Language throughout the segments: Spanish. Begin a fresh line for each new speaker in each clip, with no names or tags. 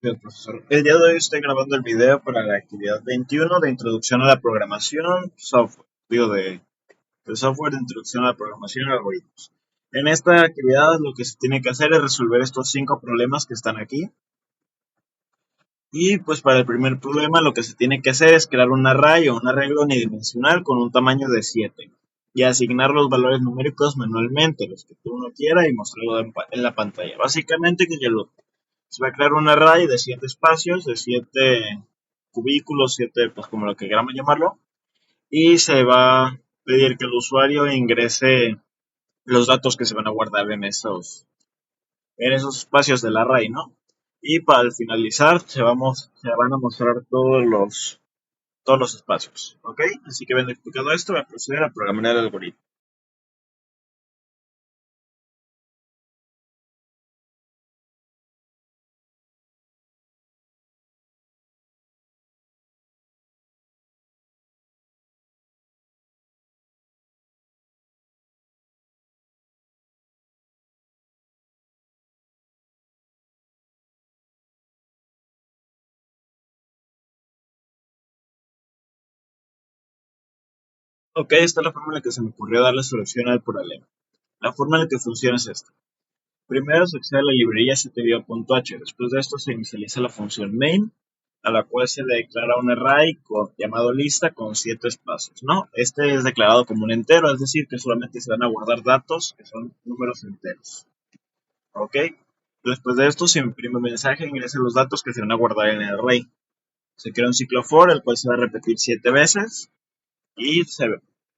Bien, profesor. El día de hoy estoy grabando el video para la actividad 21 de introducción a la programación software. De software de introducción a la programación y algoritmos. En esta actividad lo que se tiene que hacer es resolver estos 5 problemas que están aquí. Y pues para el primer problema lo que se tiene que hacer es crear un array o un arreglo unidimensional con un tamaño de 7 y asignar los valores numéricos manualmente, los que uno quiera, y mostrarlo en la pantalla. Básicamente que se va a crear un array de 7 espacios, de 7 cubículos, 7, pues como lo que queramos llamarlo, y se va a pedir que el usuario ingrese los datos que se van a guardar en esos espacios del array, ¿no? Y para finalizar se van a mostrar todos los espacios, ¿ok? Así que habiendo explicado esto, voy a proceder a programar el algoritmo. Ok, esta es la forma en la que se me ocurrió darle solución al problema. La forma en la que funciona es esta. Primero se accede a la librería stdio.h. Después de esto se inicializa la función main, a la cual se le declara un array llamado lista con 7 espacios, ¿no? Este es declarado como un entero, es decir, que solamente se van a guardar datos que son números enteros, ¿ok? Después de esto se imprime un mensaje e ingresa los datos que se van a guardar en el array. Se crea un ciclo for, el cual se va a repetir 7 veces y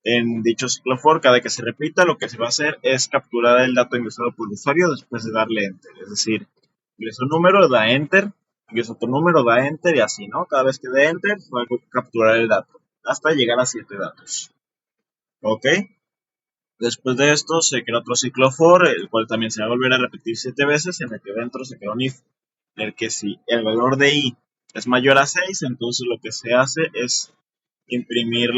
en dicho ciclo for, cada que se repita, lo que se va a hacer es capturar el dato ingresado por el usuario después de darle enter. Es decir, ingresa un número, da enter, ingresa otro número, da enter y así, ¿no? Cada vez que dé enter, va a capturar el dato hasta llegar a 7 datos. ¿Ok? Después de esto se crea otro ciclo for, el cual también se va a volver a repetir 7 veces, en el que dentro se crea un if, en el que si el valor de i es mayor a 6, entonces lo que se hace es imprimir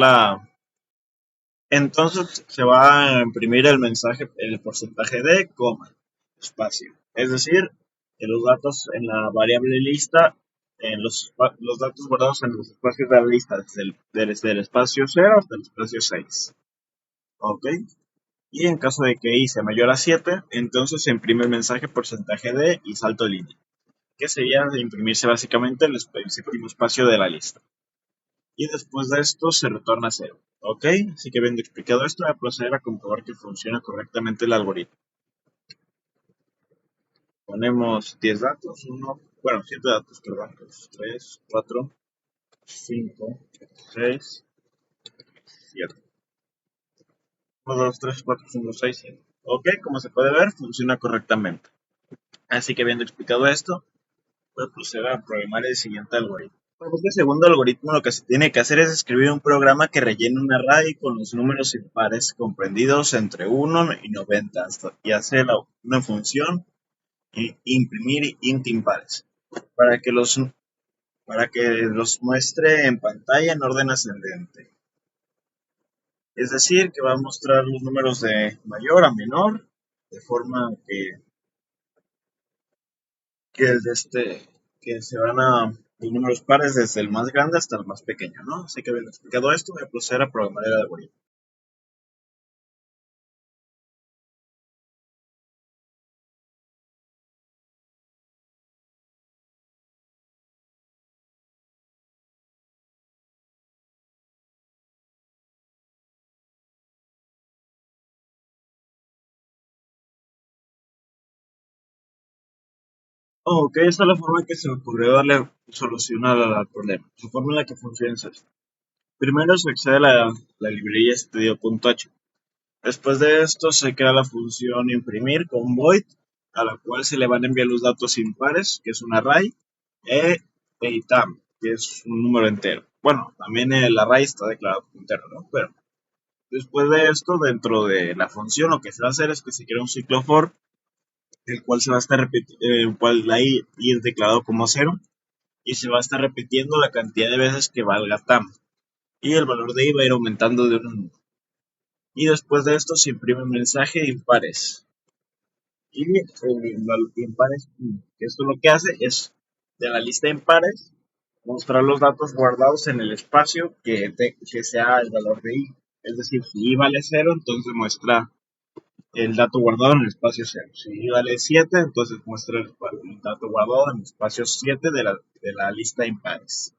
entonces se va a imprimir el mensaje, el porcentaje de coma, espacio. Es decir, que los datos en la variable lista, los datos guardados en los espacios de la lista, desde el espacio 0 hasta el espacio 6. ¿Ok? Y en caso de que i sea mayor a 7, entonces se imprime el mensaje porcentaje de y salto línea, que sería imprimirse básicamente el séptimo espacio de la lista. Y después de esto se retorna a cero. ¿Ok? Así que habiendo explicado esto, voy a proceder a comprobar que funciona correctamente el algoritmo. Ponemos 10 datos, 7 datos, perdón, 3, 4, 5, 6, 7. 1, 2, 3, 4, 5, 6, 7. Ok, como se puede ver, funciona correctamente. Así que habiendo explicado esto, voy a proceder a programar el siguiente algoritmo. Para este segundo algoritmo lo que se tiene que hacer es escribir un programa que rellene un array con los números impares comprendidos entre 1 y 90 y hacer una función e imprimir int impares para que los, para que los muestre en pantalla en orden ascendente. Es decir, que va a mostrar los números de mayor a menor de forma que el de que se van a los números pares desde el más grande hasta el más pequeño, ¿no? Así que habiendo explicado esto, voy a proceder a programar el algoritmo. Ok, esta es la forma en que se me ocurrió darle solución al problema. La forma en la que funciona es esta. Primero se accede a la librería studio.h. Después de esto se crea la función imprimir con void, a la cual se le van a enviar los datos impares, que es un array, e itam, que es un número entero. Bueno, también el array está declarado como entero, ¿no? Pero después de esto, dentro de la función, lo que se va a hacer es que se crea un ciclo for, el cual se va a estar el cual ahí ir declarado como cero, y se va a estar repitiendo la cantidad de veces que valga tam. Y el valor de i va a ir aumentando de 1 en 1. Y después de esto se imprime un mensaje impares. Y el impares, que esto lo que hace es de la lista impares, mostrar los datos guardados en el espacio que sea el valor de i. Es decir, si i vale 0, entonces muestra el dato guardado en el espacio 0. Si i vale 7, entonces muestra el dato guardado en el espacio 7 de la lista impares.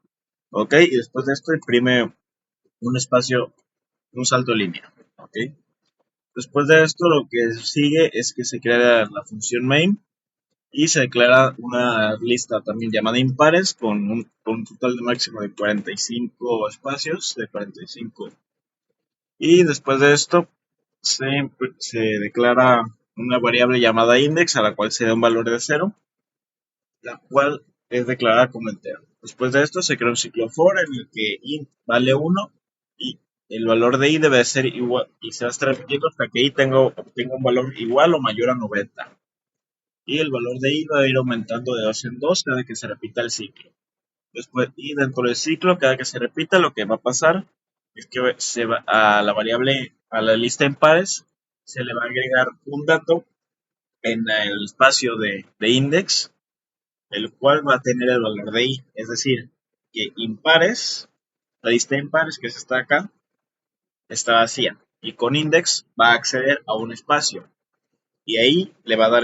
¿Ok? Y después de esto imprime un espacio, un salto de línea. ¿Ok? Después de esto lo que sigue es que se crea la función main y se declara una lista también llamada impares con un total de máximo de 45 espacios, de 45. Y después de esto se declara una variable llamada index a la cual se da un valor de 0, la cual es declarada como entero. Después de esto se crea un ciclo for en el que int vale 1 y el valor de i debe ser igual y se va a estar repitiendo hasta que i obtenga un valor igual o mayor a 90. Y el valor de i va a ir aumentando de 2 en 2 cada que se repita el ciclo. Después, y dentro del ciclo, cada que se repita, lo que va a pasar es que se va a la variable, a la lista en pares, se le va a agregar un dato en el espacio de index, el cual va a tener el valor de i. Es decir, que impares, la lista de impares que está acá, está vacía. Y con index va a acceder a un espacio. Y ahí le va a dar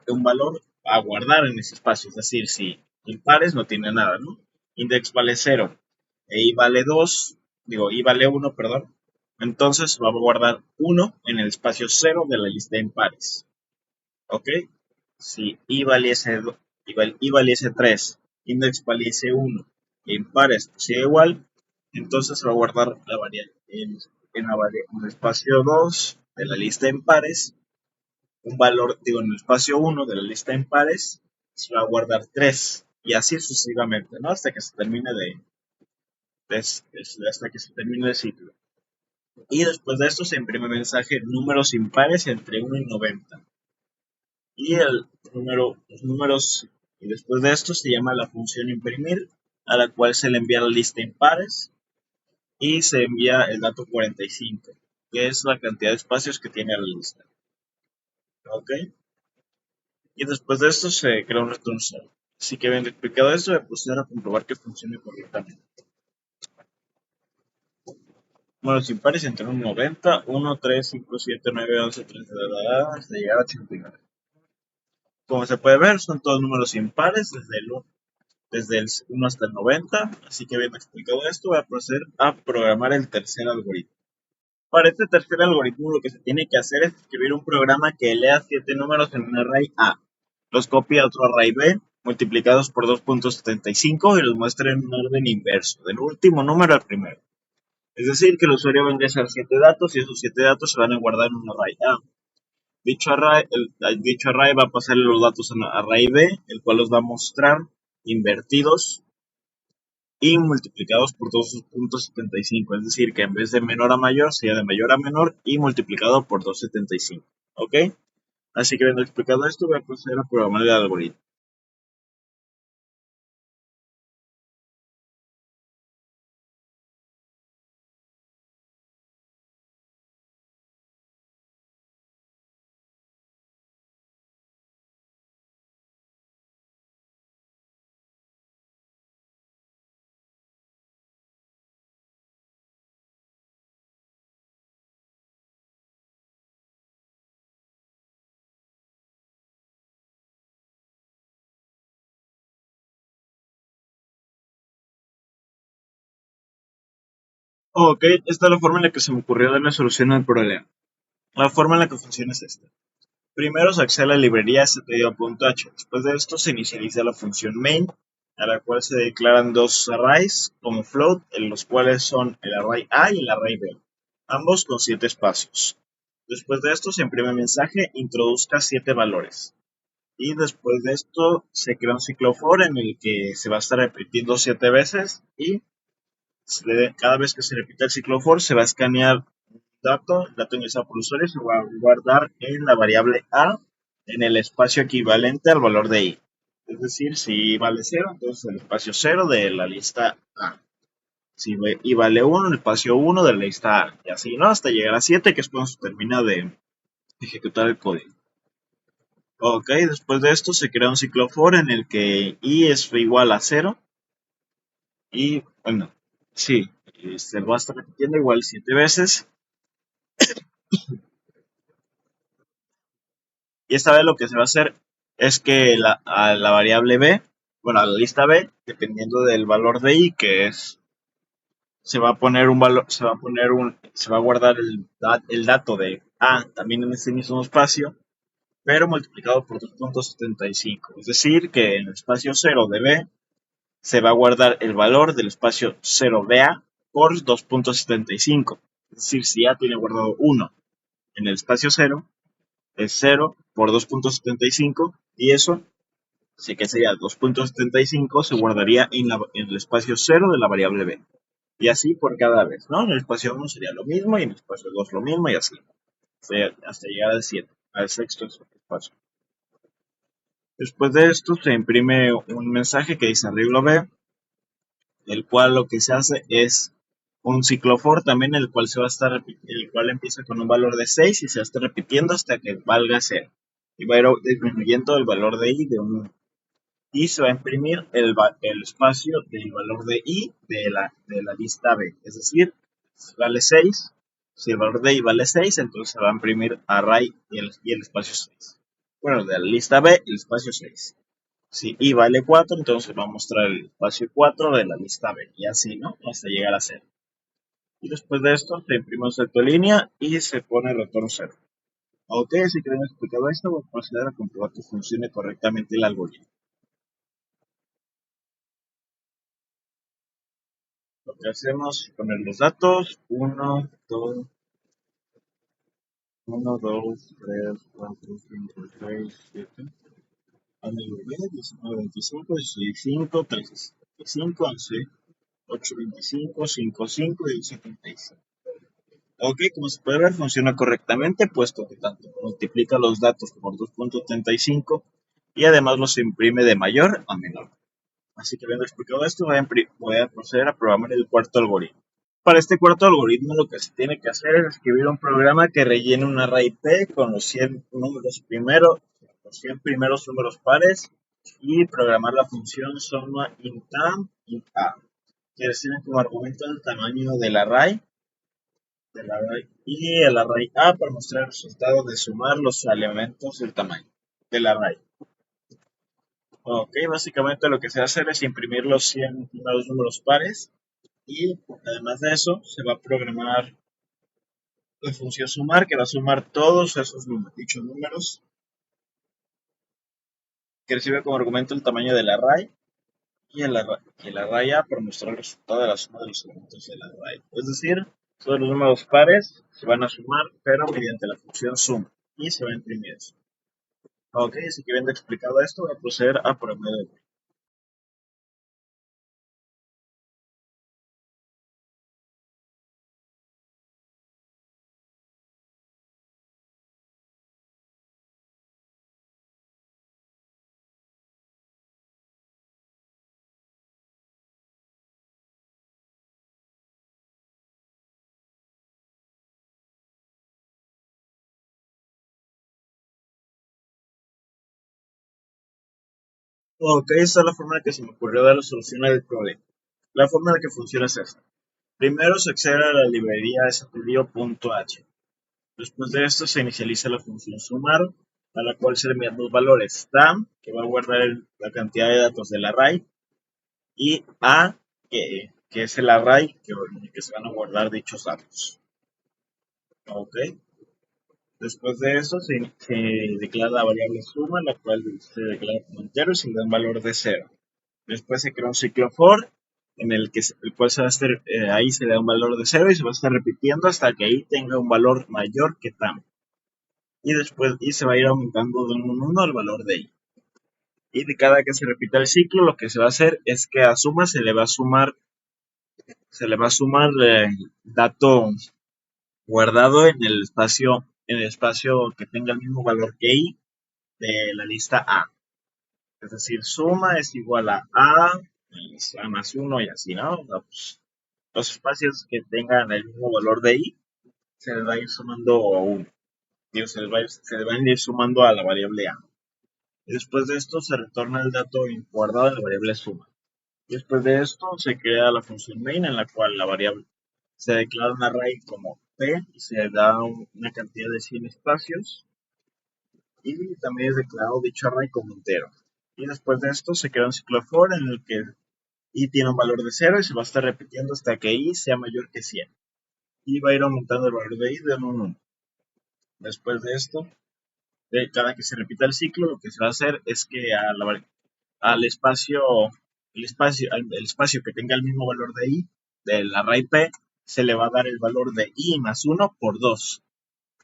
un valor a guardar en ese espacio. Es decir, si impares no tiene nada, ¿no? Index vale 0 e i vale 2, digo, i vale 1, perdón. Entonces va a guardar 1 en el espacio 0 de la lista de impares. ¿Ok? Si i valiese 3, index valiese 1, e impares sigue igual, entonces va a guardar la variable en el espacio 2 de la lista de impares un valor, digo, en el espacio 1 de la lista en pares, se va a guardar 3 y así sucesivamente, ¿no? Hasta que se termine hasta que se termine el ciclo. Y después de esto se imprime mensaje números impares entre 1 y 90. Y los números, y después de esto se llama la función imprimir, a la cual se le envía la lista impares y se envía el dato 45, que es la cantidad de espacios que tiene la lista. ¿Ok? Y después de esto se crea un return cero. Así que bien explicado esto, voy a proceder a comprobar que funcione correctamente. Números impares entre 1 y 90, 1, 3, 5, 7, 9, 11, 13, hasta llegar a 89. Como se puede ver, son todos números impares desde el 1 hasta el 90. Así que bien explicado esto, voy a proceder a programar el tercer algoritmo. Para este tercer algoritmo lo que se tiene que hacer es escribir un programa que lea 7 números en un array A, los copie a otro array B, multiplicados por 2.75 y los muestre en un orden inverso, del último número al primero. Es decir, que el usuario va a ingresar 7 datos y esos 7 datos se van a guardar en un array A. Dicho array va a pasarle los datos a array B, el cual los va a mostrar invertidos y multiplicados por 2.75, es decir, que en vez de menor a mayor, sería de mayor a menor y multiplicado por 2.75. ¿Ok? Así que habiendo explicado esto, voy a proceder a programar el algoritmo. Ok, esta es la forma en la que se me ocurrió darle solución al problema. La forma en la que funciona es esta. Primero se accede a la librería stdio.h. Después de esto se inicializa la función main, a la cual se declaran dos arrays como float, en los cuales son el array A y el array B, ambos con 7 espacios. Después de esto se imprime mensaje, introduzca 7 valores. Y después de esto se crea un ciclo for en el que se va a estar repitiendo 7 veces y cada vez que se repita el ciclo for se va a escanear el dato ingresado por el usuario se va a guardar en la variable A en el espacio equivalente al valor de i. Es decir, si i vale 0, entonces el espacio 0 de la lista A. Si i vale 1, el espacio 1 de la lista A. Y así, ¿no? Hasta llegar a 7, que es cuando se termina de ejecutar el código. Ok, después de esto se crea un ciclo for en el que i es igual a cero y, bueno, sí, se va a estar repitiendo igual 7 veces. Y esta vez lo que se va a hacer es que a la variable b, bueno, a la lista b, dependiendo del valor de i, que es, se va a poner un valor, se va a guardar el dato de a también en este mismo espacio, pero multiplicado por 2.75. Es decir, que en el espacio 0 de b se va a guardar el valor del espacio 0 de a por 2.75. Es decir, si a tiene guardado 1 en el espacio 0, es 0 por 2.75 y eso, sí que sería 2.75, se guardaría en el espacio 0 de la variable b. Y así por cada vez, ¿no? En el espacio 1 sería lo mismo y en el espacio 2 lo mismo y así, hasta llegar al 7, al sexto espacio. Después de esto se imprime un mensaje que dice arreglo B, el cual lo que se hace es un ciclo for también, el cual empieza con un valor de 6 y se va a estar repitiendo hasta que valga 0. Y va a ir disminuyendo el valor de i de 1 y se va a imprimir el espacio del valor de i de la lista B. Es decir, si vale 6, si el valor de i vale 6, entonces se va a imprimir array y el espacio 6. Bueno, de la lista B, el espacio 6. Si i vale 4, entonces va a mostrar el espacio 4 de la lista B. Y así, ¿no? Hasta llegar a 0. Y después de esto se imprime un salto de línea y se pone retorno 0. Ok, si que explicado esto, voy a proceder a comprobar que funcione correctamente el algoritmo. Lo que hacemos es poner los datos: 1, 2, 3, 4, 5, 6, 7, amigo B, 19, 25, 16, 5, 13, 5, 11, 8, 25, 5, 5 y 75. Ok, como se puede ver, funciona correctamente, puesto que tanto multiplica los datos por 2.35 y además los imprime de mayor a menor. Así que habiendo explicado esto, voy a proceder a programar el cuarto algoritmo. Para este cuarto algoritmo lo que se tiene que hacer es escribir un programa que rellene un array P con los 100 números primero, los 100 primeros números pares y programar la función suma int a, que recibe como argumento el tamaño del array y el array A para mostrar el resultado de sumar los elementos del tamaño del array. Ok, básicamente lo que se va a hacer es imprimir los 100 primeros números pares y además de eso se va a programar la función sumar, que va a sumar todos esos dichos números, que recibe como argumento el tamaño del array y el array A para mostrar el resultado de la suma de los elementos del array. Es decir, todos los números pares se van a sumar, pero mediante la función sum, y se va a imprimir eso. Ok, así que viendo explicado esto, voy a proceder a programar el. Ok, esta es la forma en la que se me ocurrió dar la solución al problema. La forma en la que funciona es esta. Primero se accede a la librería stdio.h. Después de esto se inicializa la función sumar, a la cual se le envían dos valores: tam, que va a guardar la cantidad de datos del array, y a, que es el array en el que se van a guardar dichos datos. Ok. Después de eso se declara la variable suma, la cual se declara como entero y se le da un valor de 0. Después se crea un ciclo for, en el cual se va a estar, ahí se le da un valor de 0 y se va a estar repitiendo hasta que ahí tenga un valor mayor que tam. Y se va a ir aumentando de 1 en 1 el valor de i. Y de cada que se repita el ciclo, lo que se va a hacer es que a suma se le va a sumar dato guardado en el espacio que tenga el mismo valor que i de la lista A. Es decir, suma es igual a y A más 1 y así, ¿no? O sea, pues, los espacios que tengan el mismo valor de i se les va a ir sumando a 1. Se les van a ir sumando a la variable A. Después de esto se retorna el dato guardado en la variable suma. Después de esto se crea la función main en la cual la variable se declara un array como p y se da una cantidad de 100 espacios y también es declarado dicho array como entero. Y después de esto se crea un ciclo for en el que i tiene un valor de 0 y se va a estar repitiendo hasta que i sea mayor que 100. Y va a ir aumentando el valor de i de 1 en 1. Después de esto, de cada que se repita el ciclo, lo que se va a hacer es que al espacio, el espacio que tenga el mismo valor de i, del array p, se le va a dar el valor de i más 1 por 2,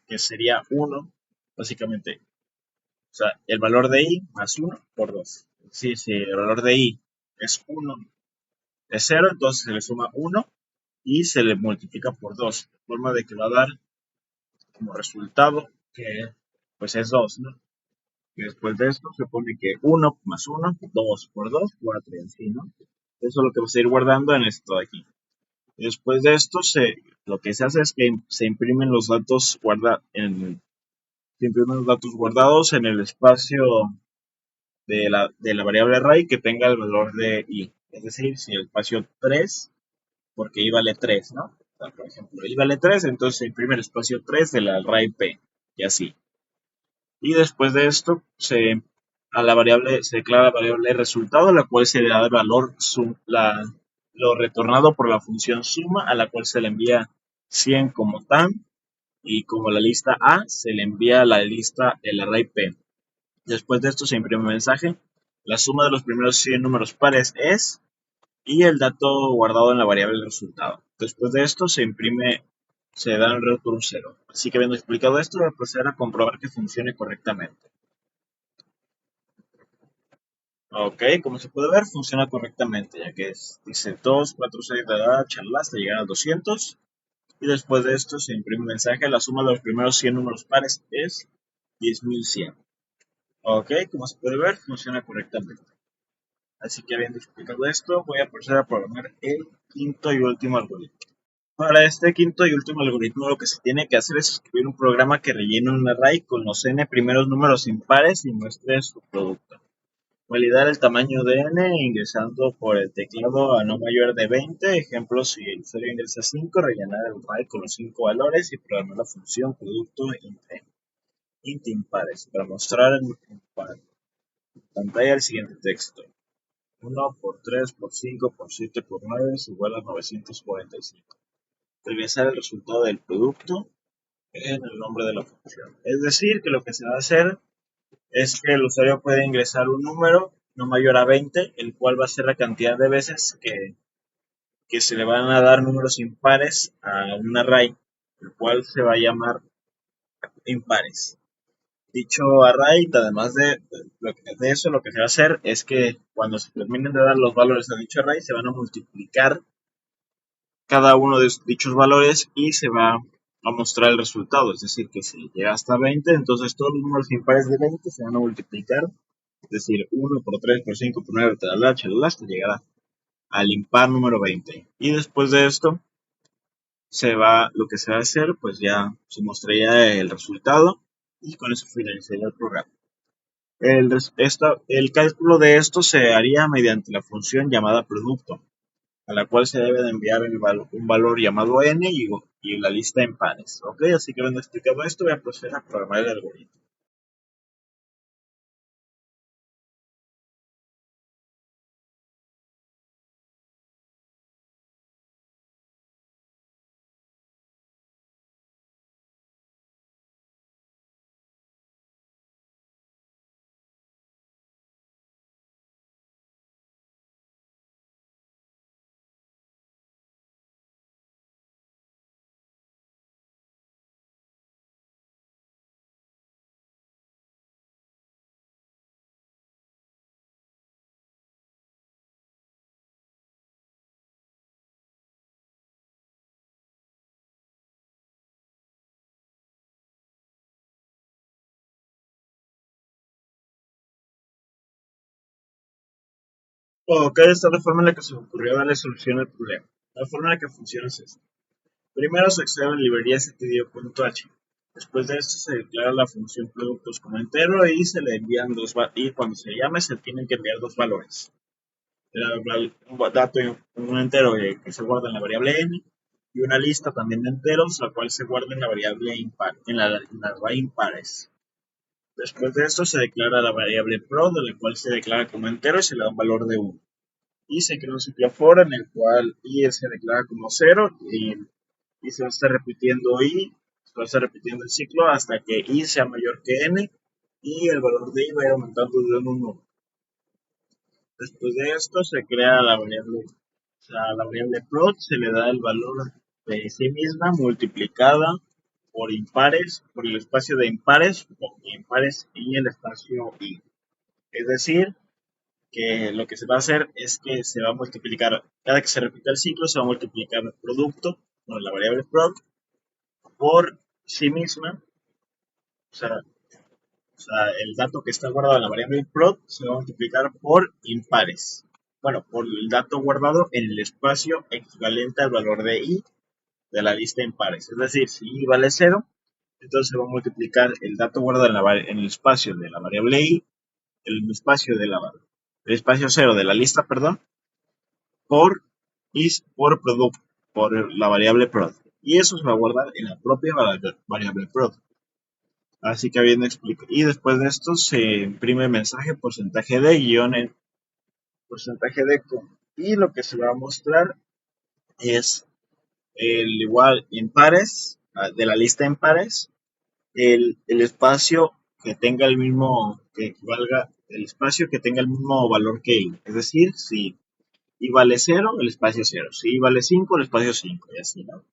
que sería 1, básicamente. O sea, el valor de i más 1 por 2. Es decir, si el valor de i es 1, es 0, entonces se le suma 1 y se le multiplica por 2, de forma de que va a dar como resultado que pues es 2, ¿no? Y después de esto se pone que 1 más 1, 2 por 2, 4 y así, ¿no? Eso es lo que vamos a ir guardando en esto de aquí. Y después de esto, lo que se hace es que se imprimen los datos guardados en el espacio de la variable array que tenga el valor de i. Es decir, si el espacio 3, porque i vale 3, ¿no? O sea, por ejemplo, i vale 3, entonces se imprime el espacio 3 del array p, y así. Y después de esto, se declara la variable resultado, a la cual se le da el valor lo retornado por la función suma, a la cual se le envía 100 como tam, y como la lista A, se le envía la lista el array P. Después de esto se imprime un mensaje. La suma de los primeros 100 números pares es, y el dato guardado en la variable resultado. Después de esto se da el return 0. Así que habiendo explicado esto, voy a proceder a comprobar que funcione correctamente. Ok, como se puede ver, funciona correctamente, ya que dice 2, 4, 6, chalala, hasta llegar a 200. Y después de esto se imprime un mensaje. La suma de los primeros 100 números pares es 10.100. Ok, como se puede ver, funciona correctamente. Así que habiendo explicado esto, voy a proceder a programar el quinto y último algoritmo. Para este quinto y último algoritmo, lo que se tiene que hacer es escribir un programa que rellene un array con los n primeros números impares y muestre su producto. Validar el tamaño de n ingresando por el teclado a no mayor de 20. Ejemplo, si el usuario ingresa 5, rellenar el array con los 5 valores y programar la función producto int impares para mostrar en pantalla el siguiente texto. 1 por 3 por 5 por 7 por 9 es igual a 945. Regresar el resultado del producto en el nombre de la función. Es decir, que lo que se va a hacer es que el usuario puede ingresar un número no mayor a 20, el cual va a ser la cantidad de veces que se le van a dar números impares a un array, el cual se va a llamar impares. Dicho array, además de eso, lo que se va a hacer es que cuando se terminen de dar los valores a dicho array, se van a multiplicar cada uno de dichos valores y se va a mostrar el resultado. Es decir, que si llega hasta 20, entonces todos los números impares de 20 se van a multiplicar. Es decir, 1 por 3 por 5 por 9, hasta llegar al impar número 20. Y después de esto, lo que se va a hacer, pues ya se mostraría el resultado y con eso finalizaría el programa. El cálculo de esto se haría mediante la función llamada producto, a la cual se debe de enviar un valor llamado n y la lista en pares. Ok, así que habiendo explicado esto, voy a proceder a programar el algoritmo. Ok, esta es la forma en la que se me ocurrió darle solución al problema. La forma en la que funciona es esta. Primero se accede a la librería stdio.h. Después de esto se declara la función productos como entero y se le envían y cuando se llame se tienen que enviar dos valores. Un dato, un entero que se guarda en la variable n y una lista también de enteros, la cual se guarda en la variable impar, en las impares. Después de esto se declara la variable pro, de la cual se declara como entero y se le da un valor de 1. Y se crea un ciclo for en el cual i se declara como 0 y se va a estar repitiendo se va a estar repitiendo el ciclo hasta que i sea mayor que n y el valor de i va a ir aumentando de 1 en 1. Después de esto se crea la variable plot, se le da el valor de sí misma multiplicada por impares, por el espacio de impares y el espacio i. Es decir, que lo que se va a hacer es que se va a multiplicar, cada que se repita el ciclo, se va a multiplicar el producto, bueno, la variable plot, por sí misma, o sea, el dato que está guardado en la variable plot se va a multiplicar por impares. Bueno, por el dato guardado en el espacio equivalente al valor de i de la lista impares. Es decir, si i vale 0, entonces se va a multiplicar el dato guardado en el espacio de la variable i, el espacio el espacio 0 de la lista, perdón, por por producto, por la variable prod. Y eso se va a guardar en la propia variable prod. Así que habiendo explicado. Y después de esto se imprime mensaje porcentaje de guión en porcentaje de com. Y lo que se va a mostrar es el igual en pares, de la lista en pares, el espacio que tenga el mismo, que valga el espacio que tenga el mismo valor que i. Es decir, si i vale 0, el espacio 0. Si i vale 5, el espacio 5. Y así, ¿no?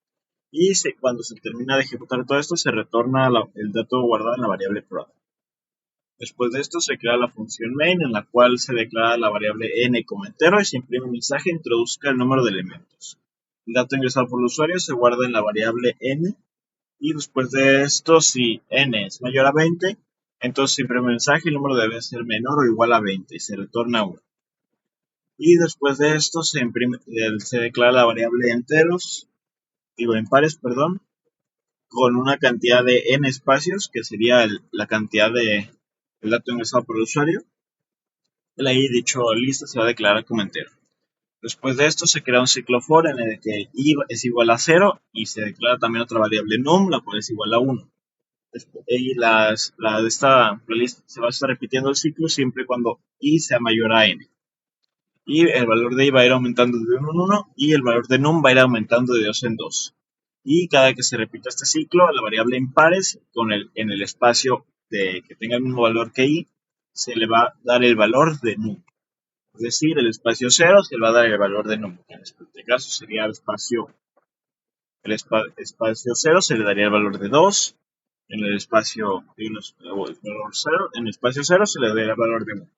Y cuando se termina de ejecutar todo esto, se retorna el dato guardado en la variable prod. Después de esto se crea la función main, en la cual se declara la variable n como entero y se imprime un mensaje e introduzca el número de elementos. El dato ingresado por el usuario se guarda en la variable n y después de esto, si n es mayor a 20, entonces se imprime un mensaje, el número debe ser menor o igual a 20 y se retorna 1. Y después de esto se declara la variable en pares, perdón, con una cantidad de n espacios, que sería la cantidad de el dato ingresado por el usuario. Ahí dicho lista se va a declarar como entero. Después de esto se crea un ciclo for en el que i es igual a 0 y se declara también otra variable num, la cual es igual a 1. Y la lista se va a estar repitiendo el ciclo siempre cuando i sea mayor a n. Y el valor de i va a ir aumentando de 1 en 1 y el valor de num va a ir aumentando de 2 en 2. Y cada que se repita este ciclo, la variable impares en el espacio que tenga el mismo valor que i, se le va a dar el valor de num. Es decir, el espacio 0 se le va a dar el valor de num. En este caso sería espacio 0 se le daría el valor de 2. En el espacio, el valor 0, en el espacio 0 se le daría el valor de 1. En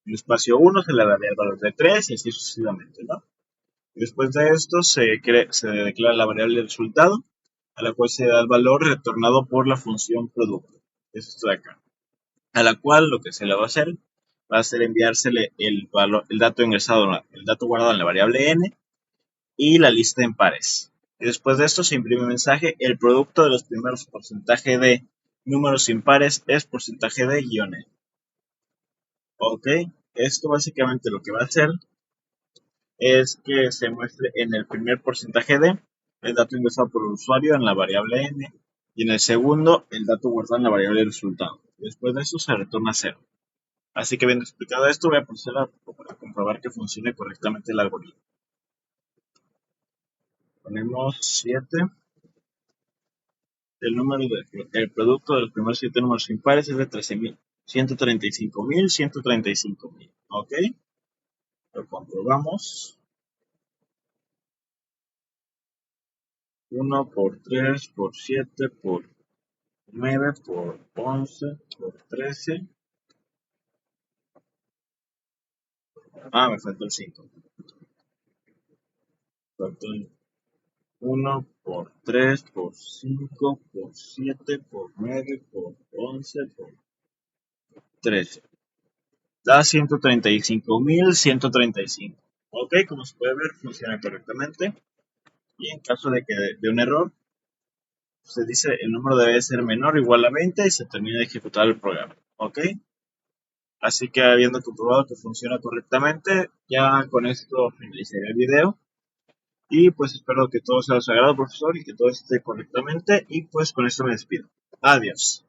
el espacio 1 se le daría el valor de 3 y así sucesivamente, ¿no? Después de esto se declara la variable resultado, a la cual se da el valor retornado por la función producto. Es esto de acá. A la cual lo que se le va a ser enviársele el dato ingresado, el dato guardado en la variable n y la lista en pares. Y después de esto se imprime un mensaje, el producto de los primeros porcentaje de números impares es porcentaje de guión n. Ok, esto básicamente lo que va a hacer es que se muestre en el primer porcentaje de el dato ingresado por el usuario en la variable n y en el segundo el dato guardado en la variable resultado. Después de eso se retorna 0. Así que viendo explicado esto, voy a proceder a comprobar que funcione correctamente el algoritmo. Ponemos 7. El producto de los primeros 7 números impares es de 13.000. 135.000. Ok. Lo comprobamos. 1 por 3 por 7 por 9 por 11 por 13. Me faltó el 5. Faltó el 1 por 3 por 5 por 7 por 9 por 11 por 13. Da 135.135. Ok, como se puede ver, funciona correctamente. Y en caso de que de un error, se dice el número debe ser menor o igual a 20 y se termina de ejecutar el programa. ¿Ok? Así que habiendo comprobado que funciona correctamente, ya con esto finalizaría el video. Y pues espero que todo sea de su agrado, profesor, y que todo esté correctamente. Y pues con esto me despido. Adiós.